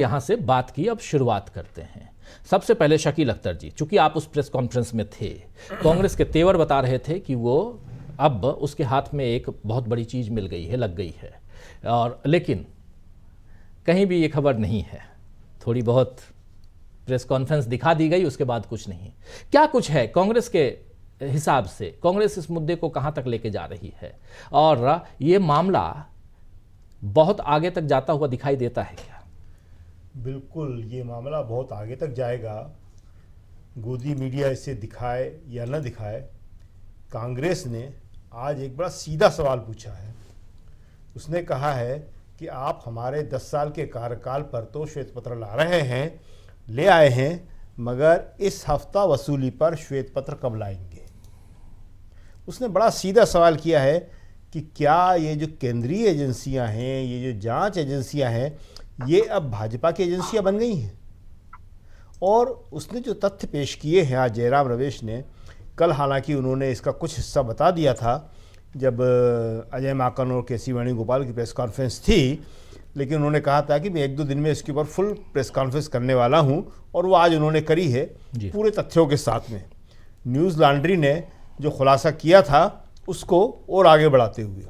यहाँ से बात की अब शुरुआत करते हैं। सबसे पहले शकील अख्तर जी, चूंकि आप उस प्रेस कॉन्फ्रेंस में थे, कांग्रेस के तेवर बता रहे थे कि वो अब उसके हाथ में एक बहुत बड़ी चीज़ मिल गई है, लग गई है, और लेकिन कहीं भी ये खबर नहीं है। थोड़ी बहुत प्रेस कॉन्फ्रेंस दिखा दी गई, उसके बाद कुछ नहीं। क्या कुछ है कांग्रेस के हिसाब से? कांग्रेस इस मुद्दे को कहाँ तक लेके जा रही है, और ये मामला बहुत आगे तक जाता हुआ दिखाई देता है क्या? बिल्कुल, ये मामला बहुत आगे तक जाएगा। गोदी मीडिया इसे दिखाए या न दिखाए, कांग्रेस ने आज एक बड़ा सीधा सवाल पूछा है। उसने कहा है कि आप हमारे 10 साल के कार्यकाल पर तो श्वेत पत्र ला रहे हैं, ले आए हैं, मगर इस हफ्ता वसूली पर श्वेत पत्र कब लाएंगे? उसने बड़ा सीधा सवाल किया है कि क्या ये जो केंद्रीय एजेंसियां हैं, ये जो जांच एजेंसियां हैं, ये अब भाजपा की एजेंसियां बन गई हैं? और उसने जो तथ्य पेश किए हैं आज जयराम रमेश ने, कल हालांकि उन्होंने इसका कुछ हिस्सा बता दिया था जब अजय माकन और केसी वेणुगोपाल की प्रेस कॉन्फ्रेंस थी, लेकिन उन्होंने कहा था कि मैं 1-2 दिन में इसके ऊपर फुल प्रेस कॉन्फ्रेंस करने वाला हूं, और वो आज उन्होंने करी है पूरे तथ्यों के साथ में। न्यूज़ लॉन्ड्री ने जो खुलासा किया था उसको और आगे बढ़ाते हुए,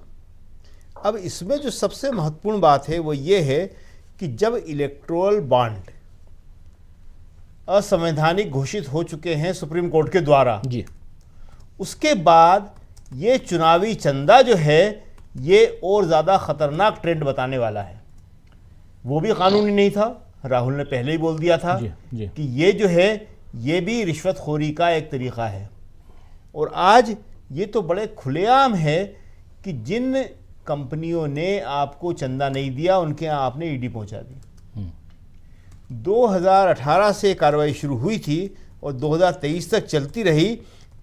अब इसमें जो सबसे महत्वपूर्ण बात है वो ये है कि जब इलेक्टोरल बॉन्ड असंवैधानिक घोषित हो चुके हैं सुप्रीम कोर्ट के द्वारा जी, उसके बाद ये चुनावी चंदा जो है ये और ज़्यादा खतरनाक ट्रेंड बताने वाला है। वो भी कानूनी नहीं था, राहुल ने पहले ही बोल दिया था जी। कि ये जो है ये भी रिश्वतखोरी का एक तरीका है। और आज ये तो बड़े खुलेआम है कि जिन कंपनियों ने आपको चंदा नहीं दिया उनके यहाँ आपने ईडी पहुंचा दी। 2018 से कार्रवाई शुरू हुई थी और 2023 तक चलती रही।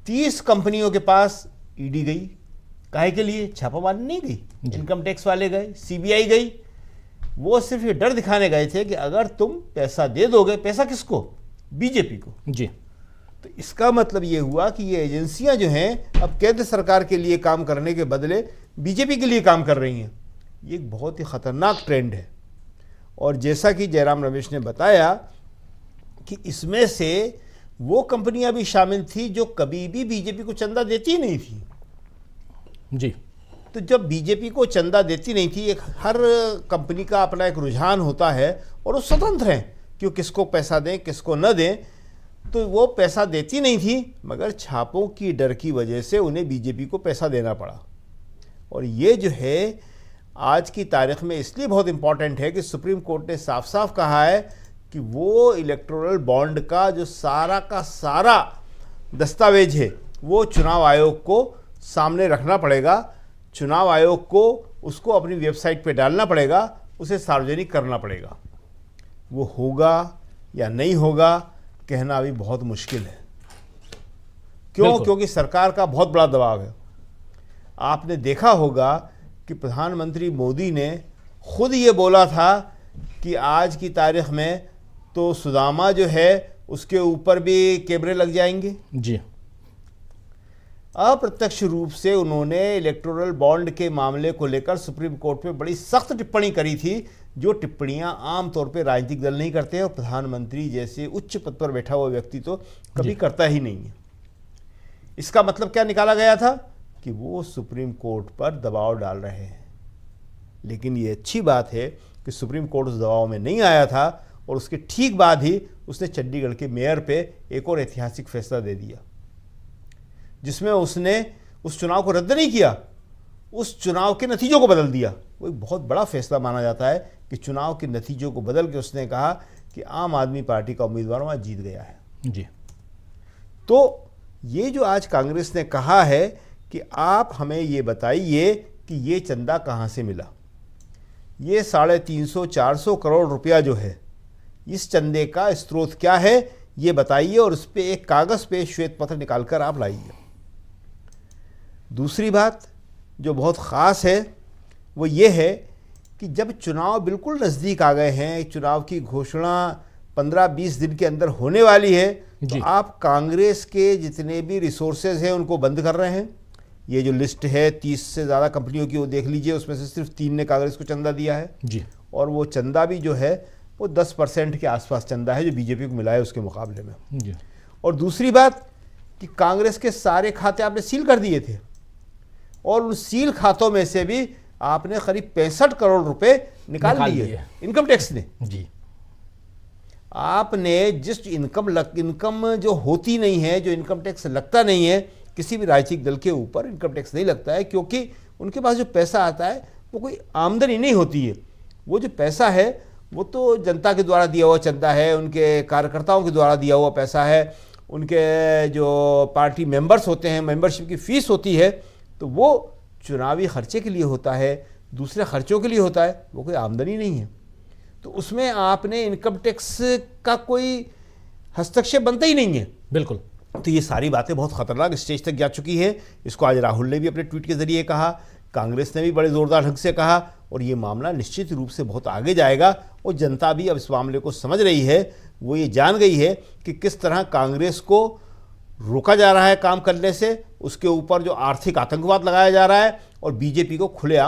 30 कंपनियों के पास ईडी गई। काहे के लिए? छापा मारने नहीं गई, इनकम टैक्स वाले गए, सीबीआई गई। वो सिर्फ ये डर दिखाने गए थे कि अगर तुम पैसा दे दोगे, पैसा किसको? बीजेपी को जी। तो इसका मतलब ये हुआ कि ये एजेंसियां जो हैं अब केंद्र सरकार के लिए काम करने के बदले बीजेपी के लिए काम कर रही हैं। ये एक बहुत ही खतरनाक ट्रेंड है। और जैसा कि जयराम रमेश ने बताया कि इसमें से वो कंपनियां भी शामिल थी जो कभी भी बीजेपी को चंदा देती नहीं थी। जी। तो जब बीजेपी को चंदा देती नहीं थी, एक हर कंपनी का अपना एक रुझान होता है और वो स्वतंत्र हैं कि वो किसको पैसा दें किसको न दें। तो वो पैसा देती नहीं थी, मगर छापों की डर की वजह से उन्हें बीजेपी को पैसा देना पड़ा। और ये जो है आज की तारीख में इसलिए बहुत इंपॉर्टेंट है कि सुप्रीम कोर्ट ने साफ साफ कहा है कि वो इलेक्टोरल बॉन्ड का जो सारा का सारा दस्तावेज है वो चुनाव आयोग को सामने रखना पड़ेगा। चुनाव आयोग को उसको अपनी वेबसाइट पे डालना पड़ेगा, उसे सार्वजनिक करना पड़ेगा। वो होगा या नहीं होगा कहना अभी बहुत मुश्किल है। क्यों? क्योंकि सरकार का बहुत बड़ा दबाव है। आपने देखा होगा कि प्रधानमंत्री मोदी ने खुद ये बोला था कि आज की तारीख में तो सुदामा जो है उसके ऊपर भी कैमरे लग जाएंगे। जी। अप्रत्यक्ष रूप से उन्होंने इलेक्टोरल बॉन्ड के मामले को लेकर सुप्रीम कोर्ट में बड़ी सख्त टिप्पणी करी थी, जो टिप्पणियां आमतौर पे राजनीतिक दल नहीं करते हैं और प्रधानमंत्री जैसे उच्च पद पर बैठा हुआ व्यक्ति तो कभी करता ही नहीं है। इसका मतलब क्या निकाला गया था कि वो सुप्रीम कोर्ट पर दबाव डाल रहे हैं। लेकिन ये अच्छी बात है कि सुप्रीम कोर्ट उस दबाव में नहीं आया था और उसके ठीक बाद ही उसने चंडीगढ़ के मेयर पे एक और ऐतिहासिक फैसला दे दिया, जिसमें उसने उस चुनाव को रद्द नहीं किया, उस चुनाव के नतीजों को बदल दिया। वो एक बहुत बड़ा फैसला माना जाता है कि चुनाव के नतीजों को बदल के उसने कहा कि आम आदमी पार्टी का उम्मीदवार वहाँ जीत गया है। जी। तो ये जो आज कांग्रेस ने कहा है कि आप हमें ये बताइए कि ये चंदा कहाँ से मिला, ये 350-400 करोड़ रुपया जो है, इस चंदे का स्रोत क्या है ये बताइए, और उस पर एक कागज़ पे श्वेत पत्र निकाल कर आप लाइए। दूसरी बात जो बहुत ख़ास है वो ये है कि जब चुनाव बिल्कुल नज़दीक आ गए हैं, चुनाव की घोषणा 15-20 दिन के अंदर होने वाली है, तो आप कांग्रेस के जितने भी रिसोर्सेज हैं उनको बंद कर रहे हैं। ये जो लिस्ट है 30 से ज़्यादा कंपनियों की, वो देख लीजिए, उसमें से सिर्फ 3 ने कांग्रेस को चंदा दिया है। जी। और वो चंदा भी जो है वो 10% के आसपास चंदा है जो बीजेपी को मिला है उसके मुकाबले में। जी। और दूसरी बात कि कांग्रेस के सारे खाते आपने सील कर दिए थे और उन सील खातों में से भी आपने करीब 65 करोड़ रुपए निकाल लिए इनकम टैक्स ने। जी। आपने जिस इनकम जो होती नहीं है, जो इनकम टैक्स लगता नहीं है, किसी भी राजनीतिक दल के ऊपर इनकम टैक्स नहीं लगता है क्योंकि उनके पास जो पैसा आता है वो कोई आमदनी नहीं होती है। वो जो पैसा है वो तो जनता के द्वारा दिया हुआ चंदा है, उनके कार्यकर्ताओं के द्वारा दिया हुआ पैसा है, उनके जो पार्टी मेंबर्स होते हैं, मेंबरशिप की फीस होती है, तो वो चुनावी खर्चे के लिए होता है, दूसरे खर्चों के लिए होता है, वो कोई आमदनी नहीं है। तो उसमें आपने इनकम टैक्स का कोई हस्तक्षेप बनता ही नहीं है। बिल्कुल। तो ये सारी बातें बहुत खतरनाक स्टेज तक जा चुकी हैं। इसको आज राहुल ने भी अपने ट्वीट के जरिए कहा, कांग्रेस ने भी बड़े जोरदार ढंग से कहा, और ये मामला निश्चित रूप से बहुत आगे जाएगा। और जनता भी अब इस मामले को समझ रही है, वो ये जान गई है कि किस तरह कांग्रेस को रोका जा रहा है काम करने से, उसके ऊपर जो आर्थिक आतंकवाद लगाया जा रहा है और बीजेपी को खुलेआम